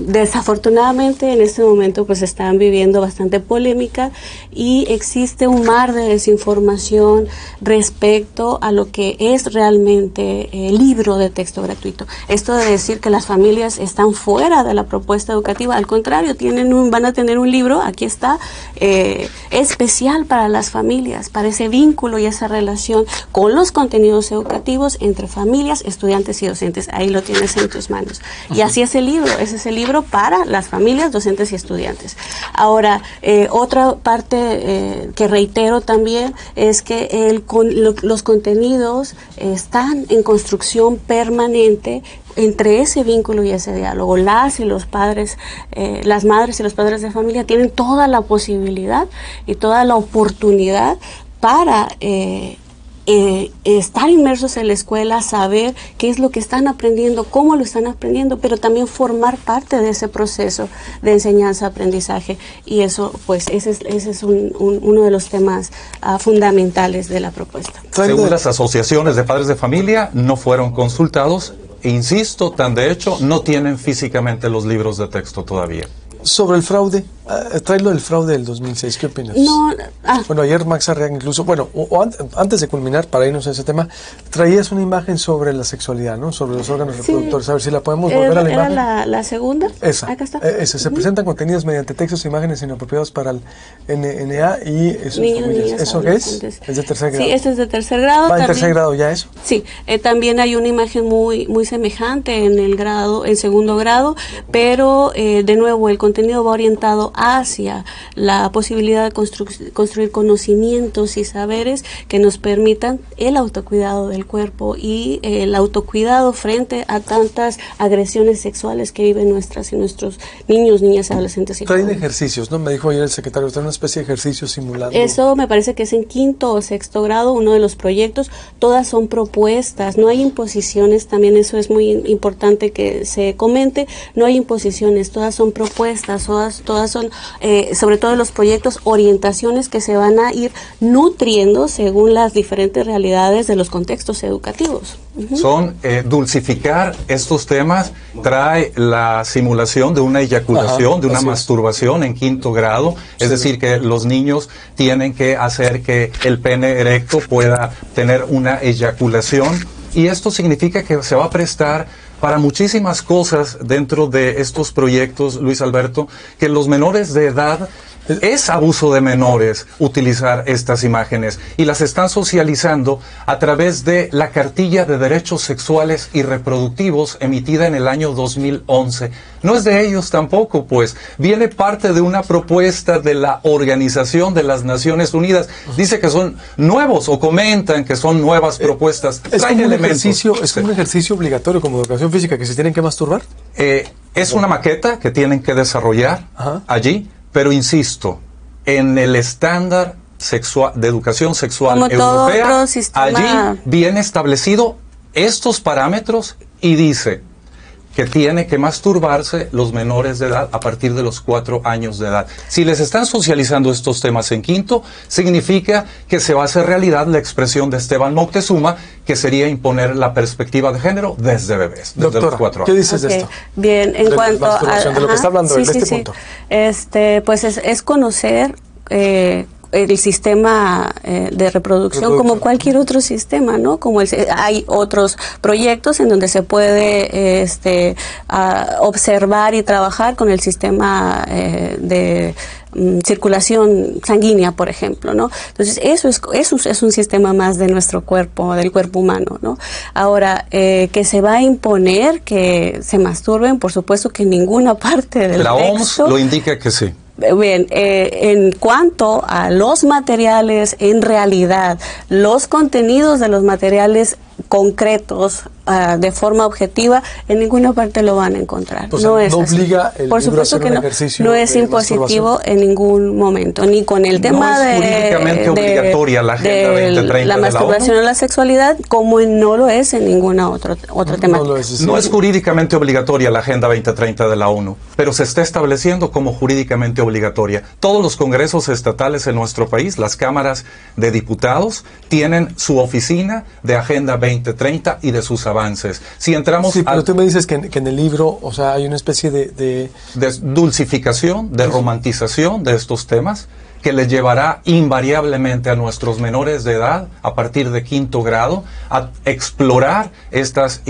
desafortunadamente en este momento pues están viviendo bastante polémica y existe un mar de desinformación respecto a lo que es realmente el libro de texto gratuito. Esto de decir que las familias están fuera de la propuesta educativa, al contrario, van a tener un libro, aquí está, especial para las familias, para ese vínculo y esa relación con los contenidos educativos entre familias, estudiantes y docentes. Ahí lo tienes en tus manos. Y así es el libro, ese es el libro para las familias, docentes y estudiantes. Ahora, otra parte que reitero también es que los contenidos están en construcción permanente entre ese vínculo y ese diálogo. Las y los padres, las madres y los padres de familia tienen toda la posibilidad y toda la oportunidad para estar inmersos en la escuela, saber qué es lo que están aprendiendo, cómo lo están aprendiendo, pero también formar parte de ese proceso de enseñanza-aprendizaje. Y eso, pues, ese es uno de los temas fundamentales de la propuesta. Según las asociaciones de padres de familia, no fueron consultados. Insisto, tan de hecho, no tienen físicamente los libros de texto todavía. Sobre el fraude, trae lo del fraude del 2006, ¿qué opinas? Bueno, ayer Max Arriaga incluso, antes de culminar, para irnos a ese tema, traías una imagen sobre la sexualidad, ¿no? Sobre los órganos reproductores, a ver si la podemos volver a la imagen. ¿Era la segunda? Esa. Acá está. Se presentan contenidos mediante textos e imágenes inapropiados para el NA y sus familias. ¿Eso qué es? Es de tercer grado. Sí, eso es de tercer grado. ¿Va en tercer grado ya eso? Sí, también hay una imagen muy semejante en segundo grado, pero de nuevo el contenido va orientado hacia la posibilidad de construir conocimientos y saberes que nos permitan el autocuidado del cuerpo y el autocuidado frente a tantas agresiones sexuales que viven nuestras y nuestros niños, niñas, adolescentes y jóvenes. Traen ejercicios, ¿no? Me dijo ayer el secretario, traen una especie de ejercicio simulando. Eso me parece que es en quinto o sexto grado, uno de los proyectos. Todas son propuestas, no hay imposiciones, también eso es muy importante que se comente, no hay imposiciones, todas son propuestas, todas son, sobre todo los proyectos, orientaciones que se van a ir nutriendo según las diferentes realidades de los contextos educativos. Son dulcificar estos temas, trae la simulación de una eyaculación, de una masturbación en quinto grado, es decir, que los niños tienen que hacer que el pene erecto pueda tener una eyaculación, y esto significa que se va a prestar para muchísimas cosas dentro de estos proyectos, Luis Alberto, que los menores de edad, es abuso de menores utilizar estas imágenes y las están socializando a través de la Cartilla de Derechos Sexuales y Reproductivos emitida en el año 2011. No es de ellos tampoco, pues viene parte de una propuesta de la Organización de las Naciones Unidas. Dice que son nuevos o comentan que son nuevas propuestas. ¿Es como un ejercicio obligatorio como educación física que se tienen que masturbar? Es una maqueta que tienen que desarrollar allí. Pero insisto, en el estándar de educación sexual europea, allí viene establecido estos parámetros y dice que tiene que masturbarse los menores de edad a partir de los 4 años de edad. Si les están socializando estos temas en quinto, significa que se va a hacer realidad la expresión de Esteban Moctezuma, que sería imponer la perspectiva de género desde bebés, desde los 4 años. ¿Qué dices de esto? Bien, en cuanto a de lo que está hablando de este punto. Pues es conocer el sistema de reproducción como cualquier otro sistema, ¿no? Hay otros proyectos en donde se puede observar y trabajar con el sistema de circulación sanguínea, por ejemplo, ¿no? Entonces, eso es un sistema más de nuestro cuerpo, del cuerpo humano, ¿no? Ahora, que se va a imponer que se masturben, por supuesto que en ninguna parte del La OMS texto lo indica que sí. Bien, en cuanto a los materiales, en realidad, los contenidos de los materiales concretos de forma objetiva, en ninguna parte lo van a encontrar. O sea, no es así. Obliga el Por libro a supuesto hacer que un no, ejercicio no es de impositivo masturbación. en ningún momento, ni con el tema No es jurídicamente obligatoria la Agenda 2030 la de la masturbación ONU. o la sexualidad, como no lo es en ninguna otro tema. No es jurídicamente obligatoria la Agenda 2030 de la ONU, pero se está estableciendo como jurídicamente obligatoria. Todos los congresos estatales en nuestro país, las cámaras de diputados, tienen su oficina de Agenda 2030 y de sus avances. Si entramos Sí, pero tú me dices que en el libro, o sea, hay una especie de dulcificación, de romantización de estos temas, que les llevará invariablemente a nuestros menores de edad, a partir de 5º grado, a explorar estas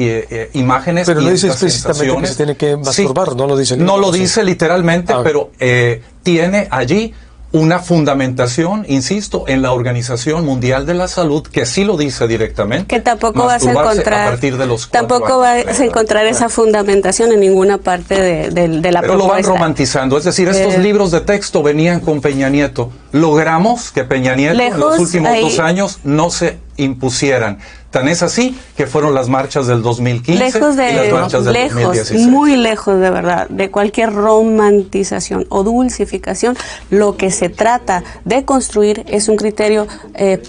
imágenes. Pero y no dice estas explícitamente que se tiene que masturbar, Sí, no lo dice. no lo dice literalmente, Ah, pero tiene allí una fundamentación, insisto, en la Organización Mundial de la Salud, que sí lo dice directamente. Que tampoco vas a masturbarse encontrar, a partir de los 4 tampoco años. vas a encontrar esa fundamentación en ninguna parte de la Pero lo van propuesta. romantizando, es decir, estos libros de texto venían con Peña Nieto. Logramos que Peña Nieto en los últimos 2 años no se impusieran. Tan es así que fueron las marchas del 2015 lejos de, y las marchas del 2016. Muy lejos de verdad, de cualquier romantización o dulcificación. Lo que se trata de construir es un criterio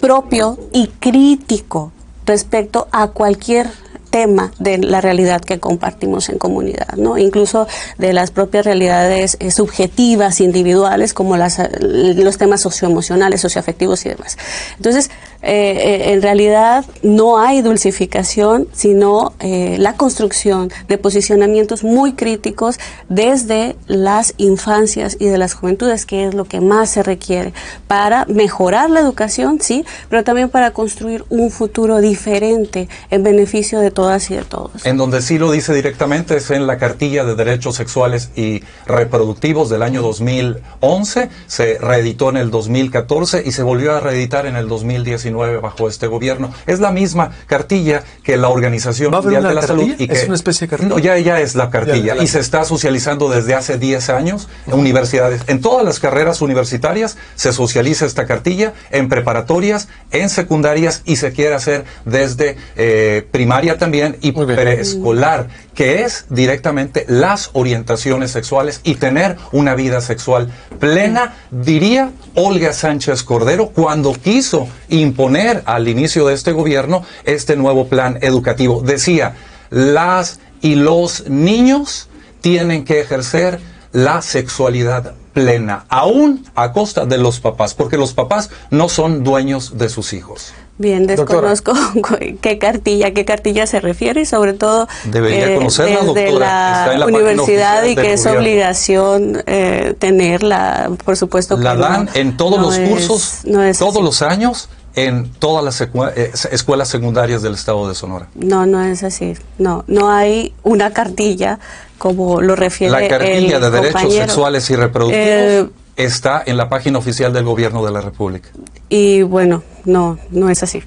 propio y crítico respecto a cualquier tema de la realidad que compartimos en comunidad, ¿no? Incluso de las propias realidades subjetivas, individuales, como los temas socioemocionales, socioafectivos y demás. Entonces, en realidad no hay dulcificación, sino la construcción de posicionamientos muy críticos desde las infancias y de las juventudes, que es lo que más se requiere para mejorar la educación, sí, pero también para construir un futuro diferente en beneficio de todas y de todos. En donde sí lo dice directamente es en la Cartilla de Derechos Sexuales y Reproductivos del año 2011, se reeditó en el 2014 y se volvió a reeditar en el 2019 bajo este gobierno. Es la misma cartilla que la Organización Mundial de la Salud. Y que, ¿es una especie de cartilla? No, ya es la cartilla y se está socializando desde hace 10 años en universidades. En todas las carreras universitarias se socializa esta cartilla, en preparatorias, en secundarias y se quiere hacer desde primaria también y preescolar, que es directamente las orientaciones sexuales y tener una vida sexual plena, diría Olga Sánchez Cordero, cuando quiso imponer al inicio de este gobierno este nuevo plan educativo. Decía, las y los niños tienen que ejercer la sexualidad plena, aún a costa de los papás, porque los papás no son dueños de sus hijos. Bien, desconozco qué cartilla se refiere y sobre todo debería conocerla, desde doctora. la universidad y que es obligación tenerla, por supuesto que la dan en todos los cursos, todos así. los años, en todas las escuelas secundarias del estado de Sonora. No es así. No hay una cartilla como lo refiere la cartilla de derechos compañero. Sexuales y reproductivos está en la página oficial del Gobierno de la República. Y bueno, no es así.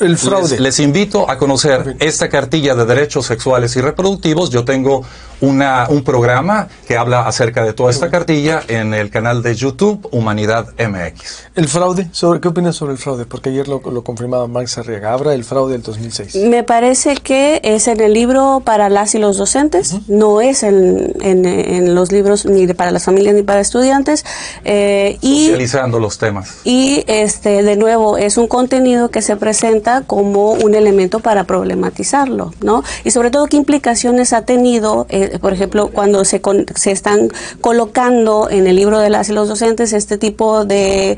El fraude. Les invito a conocer esta cartilla de derechos sexuales y reproductivos. Yo tengo un programa que habla acerca de toda esta cartilla en el canal de YouTube Humanidad MX. El fraude, ¿qué opinas sobre el fraude? Porque ayer lo confirmaba Max Arriaga. Habla del fraude del 2006. Me parece que es en el libro para las y los docentes, no es en los libros ni para las familias ni para estudiantes. Socializando los temas. Y de nuevo, es un contenido que se presenta como un elemento para problematizarlo, ¿no? Y sobre todo, ¿qué implicaciones ha tenido, por ejemplo, cuando se están colocando en el libro de las y los docentes este tipo de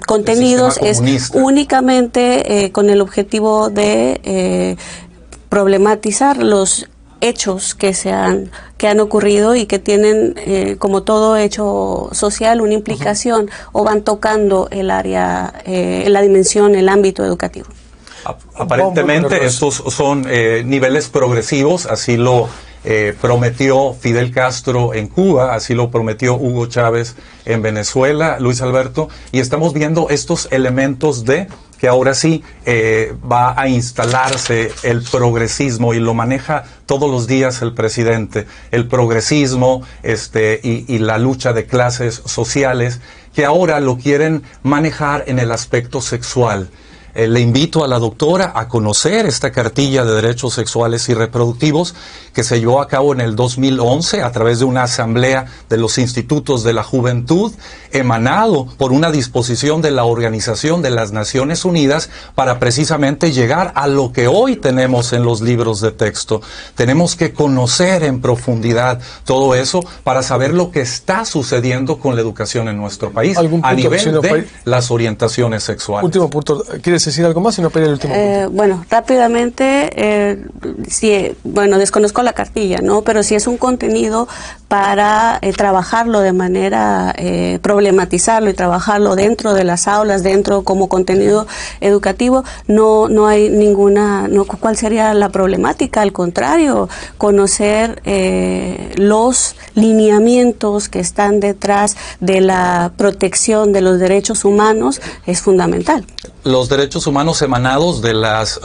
contenidos? Es únicamente con el objetivo de problematizar los hechos que han ocurrido y que tienen, como todo hecho social, una implicación o van tocando el área, la dimensión, el ámbito educativo. Aparentemente estos son niveles progresivos, así lo prometió Fidel Castro en Cuba, así lo prometió Hugo Chávez en Venezuela, Luis Alberto, y estamos viendo estos elementos de que ahora sí va a instalarse el progresismo, y lo maneja todos los días el presidente, el progresismo y la lucha de clases sociales, que ahora lo quieren manejar en el aspecto sexual. Le invito a la doctora a conocer esta cartilla de derechos sexuales y reproductivos que se llevó a cabo en el 2011 a través de una asamblea de los institutos de la juventud, emanado por una disposición de la Organización de las Naciones Unidas para precisamente llegar a lo que hoy tenemos en los libros de texto. Tenemos que conocer en profundidad todo eso para saber lo que está sucediendo con la educación en nuestro país a nivel de las orientaciones sexuales. Último punto, ¿quieres decir algo más? Si no, pedí el último punto. Bueno, rápidamente, desconozco la cartilla, ¿no? Pero si es un contenido para trabajarlo de manera, problematizarlo y trabajarlo dentro de las aulas, dentro como contenido educativo, no hay ninguna, ¿cuál sería la problemática? Al contrario, conocer los lineamientos que están detrás de la protección de los derechos humanos es fundamental. Los derechos humanos emanados de las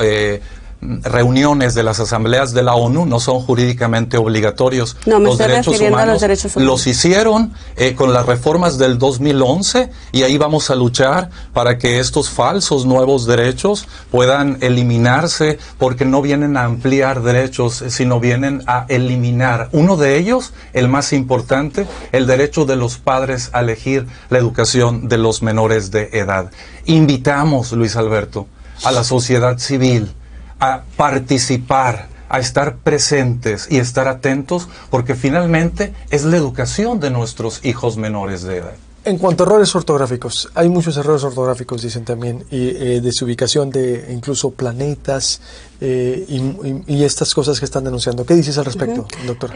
reuniones de las asambleas de la ONU no son jurídicamente obligatorios. No, me estoy refiriendo a los derechos humanos. Los hicieron con las reformas del 2011 y ahí vamos a luchar para que estos falsos nuevos derechos puedan eliminarse, porque no vienen a ampliar derechos, sino vienen a eliminar. Uno de ellos, el más importante, el derecho de los padres a elegir la educación de los menores de edad. Invitamos, Luis Alberto, a la sociedad civil a participar, a estar presentes y estar atentos, porque finalmente es la educación de nuestros hijos menores de edad. En cuanto a errores ortográficos, hay muchos errores ortográficos, dicen también, y desubicación de incluso planetas y estas cosas que están denunciando. ¿Qué dices al respecto, doctora?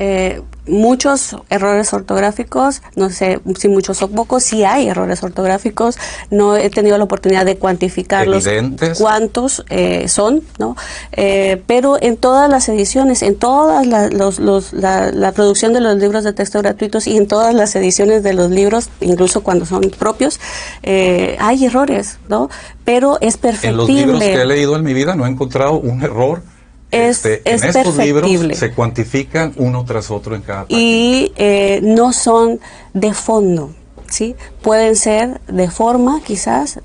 Muchos errores ortográficos, no sé si muchos o pocos, sí hay errores ortográficos, no he tenido la oportunidad de cuantificarlos, evidentes, cuántos son, ¿no? Pero en todas las ediciones, en todas la producción de los libros de texto gratuitos y en todas las ediciones de los libros, incluso cuando son propios, hay errores, ¿no? Pero es perfectible. En los libros que he leído en mi vida no he encontrado un error. En estos libros se cuantifican uno tras otro en cada página. Y no son de fondo, ¿sí? Pueden ser de forma, quizás,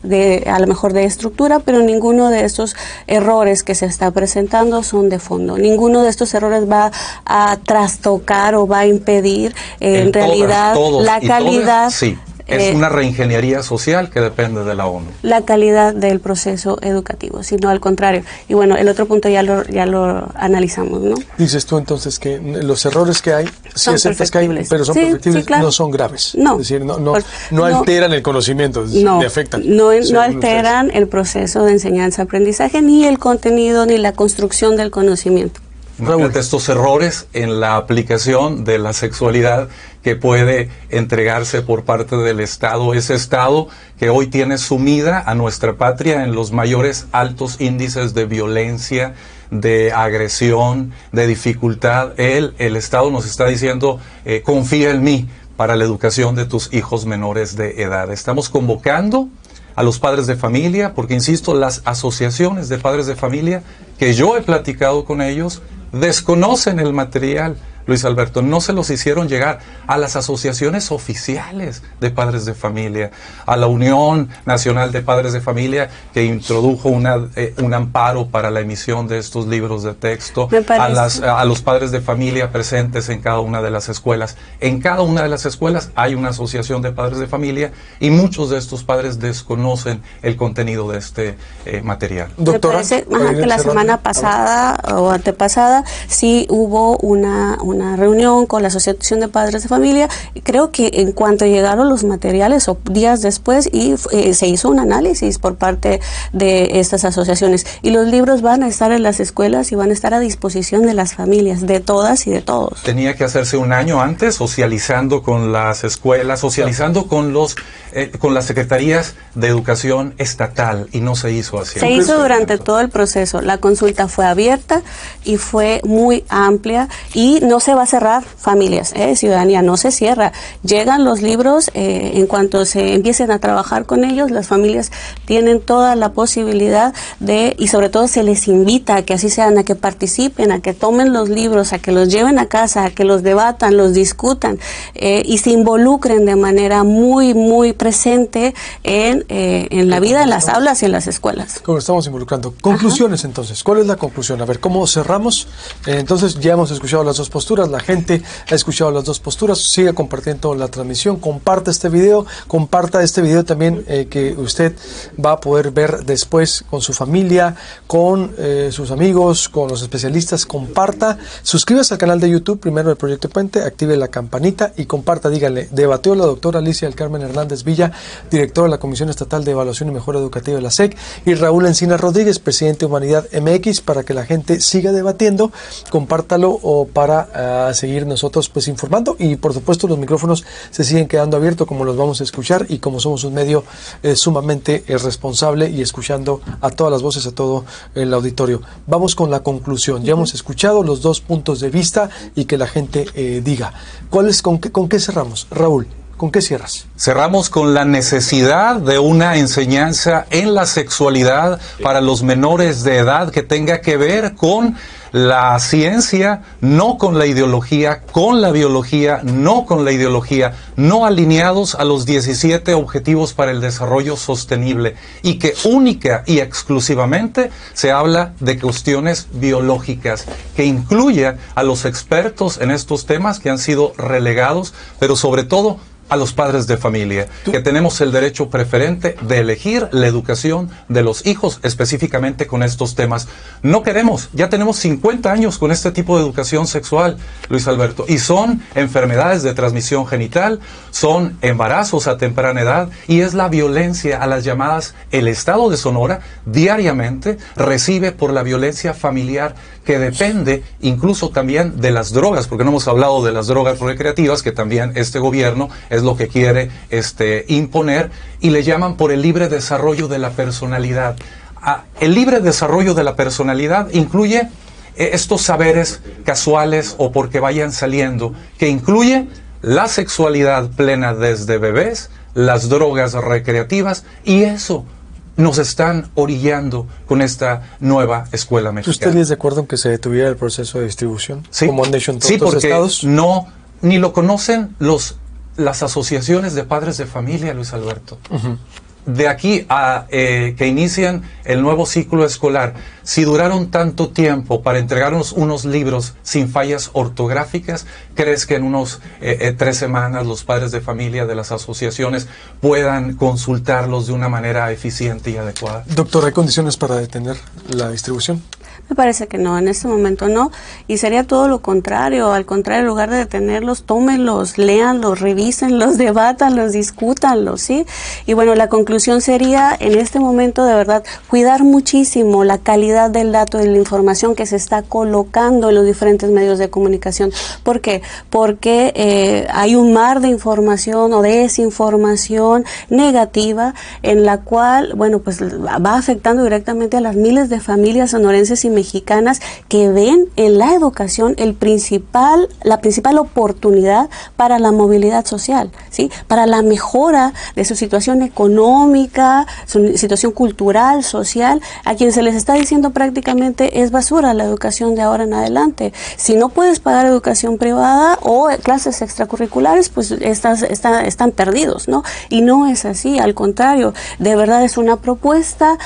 a lo mejor de estructura, pero ninguno de estos errores que se está presentando son de fondo. Ninguno de estos errores va a trastocar o va a impedir en realidad la calidad. Sí. Es una reingeniería social que depende de la ONU. La calidad del proceso educativo, sino al contrario. Y bueno, el otro punto ya lo analizamos, ¿no? Dices tú entonces que los errores que hay, sí aceptas que hay, pero son perfectibles, sí, claro. No son graves. No. Es decir, no alteran el conocimiento, no afectan. No alteran el proceso de enseñanza-aprendizaje, ni el contenido, ni la construcción del conocimiento. Imagínate estos errores en la aplicación de la sexualidad que puede entregarse por parte del Estado, ese Estado que hoy tiene sumida a nuestra patria en los mayores altos índices de violencia, de agresión, de dificultad. El Estado nos está diciendo, confía en mí para la educación de tus hijos menores de edad. Estamos convocando a los padres de familia, porque insisto, las asociaciones de padres de familia que yo he platicado con ellos desconocen el material, Luis Alberto, no se los hicieron llegar a las asociaciones oficiales de padres de familia, a la Unión Nacional de Padres de Familia, que introdujo un amparo para la emisión de estos libros de texto, a los padres de familia presentes en cada una de las escuelas. En cada una de las escuelas hay una asociación de padres de familia y muchos de estos padres desconocen el contenido de este material. Doctora, me parece que la semana pasada o antepasada sí hubo una reunión con la Asociación de Padres de Familia. Creo que en cuanto llegaron los materiales o días después se hizo un análisis por parte de estas asociaciones y los libros van a estar en las escuelas y van a estar a disposición de las familias, de todas y de todos. Tenía que hacerse un año antes, socializando con las escuelas, socializando con las secretarías de educación estatal, y no se hizo así. Se hizo durante todo el proceso. La consulta fue abierta y fue muy amplia y no se va a cerrar familias, ciudadanía no se cierra. Llegan los libros, en cuanto se empiecen a trabajar con ellos, las familias tienen toda la posibilidad de, y sobre todo se les invita a que así sean, a que participen, a que tomen los libros, a que los lleven a casa, a que los debatan, los discutan y se involucren de manera muy, muy presente en la vida, en las aulas y en las escuelas. Como estamos involucrando. Conclusiones entonces. ¿Cuál es la conclusión? A ver, ¿cómo cerramos? Entonces ya hemos escuchado las dos posturas, la gente ha escuchado las dos posturas, sigue compartiendo la transmisión, comparta este video, comparta este video también que usted va a poder ver después con su familia, con sus amigos, con los especialistas, comparta, suscríbase al canal de YouTube, primero del Proyecto Puente, active la campanita y comparta, díganle, debatió la doctora Alicia del Carmen Hernández Villa, directora de la Comisión Estatal de Evaluación y Mejora Educativa de la SEC, y Raúl Encinas Rodríguez, presidente de Humanidad MX, para que la gente siga debatiendo, compártalo o para seguir nosotros pues informando, y por supuesto los micrófonos se siguen quedando abiertos como los vamos a escuchar, y como somos un medio sumamente responsable y escuchando a todas las voces, a todo el auditorio. Vamos con la conclusión. Ya hemos escuchado los dos puntos de vista y que la gente diga. ¿Con qué cerramos? Raúl, ¿con qué cierras? Cerramos con la necesidad de una enseñanza en la sexualidad para los menores de edad que tenga que ver con la ciencia, no con la ideología, con la biología, no con la ideología, no alineados a los 17 Objetivos para el Desarrollo Sostenible, y que única y exclusivamente se habla de cuestiones biológicas, que incluya a los expertos en estos temas que han sido relegados, pero sobre todo a los padres de familia, que tenemos el derecho preferente de elegir la educación de los hijos, específicamente con estos temas. No queremos, ya tenemos 50 años con este tipo de educación sexual, Luis Alberto, y son enfermedades de transmisión genital, son embarazos a temprana edad, y es la violencia a las llamadas, el Estado de Sonora diariamente recibe por la violencia familiar, que depende incluso también de las drogas, porque no hemos hablado de las drogas recreativas, que también este gobierno es lo que quiere imponer, y le llaman por el libre desarrollo de la personalidad. El libre desarrollo de la personalidad incluye estos saberes casuales o porque vayan saliendo, que incluye la sexualidad plena desde bebés, las drogas recreativas, y eso nos están orillando con esta nueva escuela mexicana. ¿Usted es de acuerdo en que se detuviera el proceso de distribución? Sí, como han hecho en todos sí, los porque estados. No, ni lo conocen las asociaciones de padres de familia, Luis Alberto. De aquí a que inician el nuevo ciclo escolar, si duraron tanto tiempo para entregarnos unos libros sin fallas ortográficas, ¿crees que en unos 3 semanas los padres de familia de las asociaciones puedan consultarlos de una manera eficiente y adecuada? Doctor, ¿hay condiciones para detener la distribución? Me parece que no, en este momento no, y sería todo lo contrario, al contrario, en lugar de detenerlos, tómenlos, léanlos, revísenlos, debátanlos, discútanlos, ¿sí? Y bueno, la conclusión sería, en este momento, de verdad, cuidar muchísimo la calidad del dato y de la información que se está colocando en los diferentes medios de comunicación. ¿Por qué? Porque hay un mar de información o desinformación negativa en la cual, bueno, pues va afectando directamente a las miles de familias sonorenses y mexicanas que ven en la educación la principal oportunidad para la movilidad social, ¿sí? Para la mejora de su situación económica, su situación cultural, social, a quien se les está diciendo prácticamente es basura la educación de ahora en adelante. Si no puedes pagar educación privada o clases extracurriculares, pues están perdidos, ¿no? Y no es así, al contrario, de verdad es una propuesta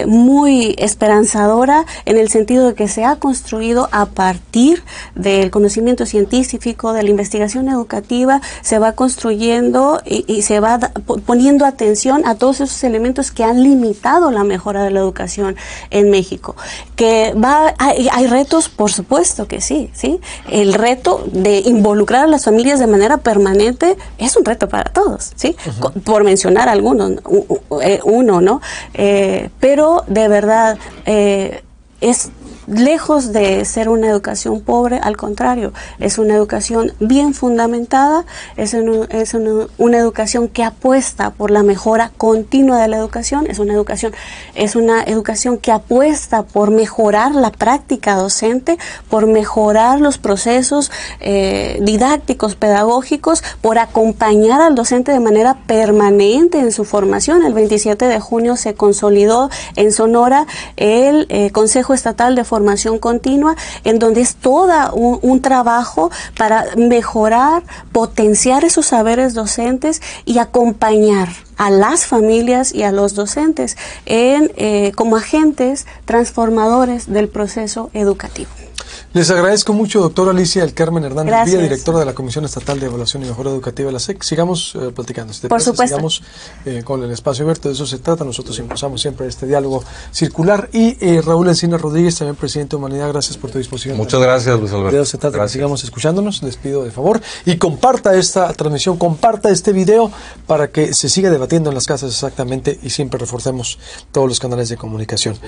muy esperanzadora en el sentido de que se ha construido a partir del conocimiento científico, de la investigación educativa, se va construyendo y se va poniendo atención a todos esos elementos que han limitado la mejora de la educación en México. Que hay retos, por supuesto que sí, ¿sí? El reto de involucrar a las familias de manera permanente es un reto para todos, ¿sí? Por mencionar algunos, uno, ¿no? Pero de verdad es lejos de ser una educación pobre, al contrario, es una educación bien fundamentada, es una educación que apuesta por la mejora continua de la educación, es una educación que apuesta por mejorar la práctica docente, por mejorar los procesos didácticos, pedagógicos, por acompañar al docente de manera permanente en su formación. El 27 de junio se consolidó en Sonora el Consejo Estatal de Formación Continua, en donde es todo un trabajo para mejorar, potenciar esos saberes docentes y acompañar a las familias y a los docentes como agentes transformadores del proceso educativo. Les agradezco mucho, doctora Alicia del Carmen Hernández Gracias. Villa, directora de la Comisión Estatal de Evaluación y Mejora Educativa de la SEC. Sigamos platicando. Por supuesto. Sigamos con el espacio abierto, de eso se trata. Nosotros impulsamos siempre este diálogo circular. Y Raúl Encinas Rodríguez, también presidente de Humanidad, gracias por tu disposición. Muchas gracias, Luis Alberto. De eso se trata, que sigamos escuchándonos. Les pido de favor y comparta esta transmisión, comparta este video para que se siga debatiendo en las casas exactamente y siempre reforcemos todos los canales de comunicación.